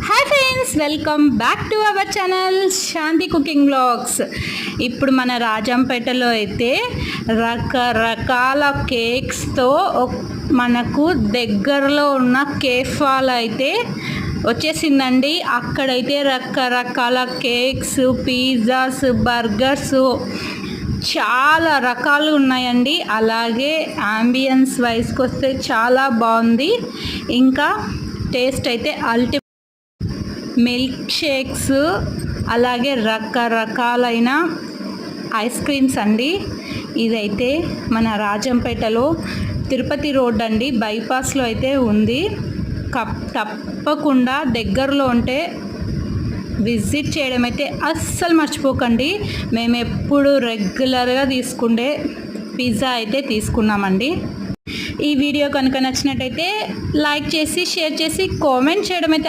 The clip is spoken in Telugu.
Hi friends, welcome back to our channel Shanti cooking blogs. ఇప్పుడు మన రాజంపేటలో అయితే రకరకాల కేక్స్తో మనకు దగ్గరలో ఉన్న కేఫాల్ అయితే వచ్చేసిందండి. అక్కడైతే రకరకాల కేక్స్, పిజ్జాస్, బర్గర్స్ చాలా రకాలు ఉన్నాయండి. అలాగే అంబియన్స్ వైస్కి వస్తే చాలా బాగుంది. ఇంకా టేస్ట్ అయితే మిల్క్ షేక్స్, అలాగే రకరకాలైన ఐస్ క్రీమ్స్ అండి. ఇదైతే మన రాజంపేటలో తిరుపతి రోడ్ అండి, బైపాస్లో అయితే ఉంది. తప్పకుండా దగ్గరలో ఉంటే విజిట్ చేయడం అయితే అస్సలు మర్చిపోకండి. మేము ఎప్పుడు రెగ్యులర్గా తీసుకుండే పిజ్జా అయితే తీసుకున్నామండి. ఈ వీడియో కనుక నచ్చినట్టయితే లైక్ చేసి, షేర్ చేసి, కామెంట్ చేయడం అయితే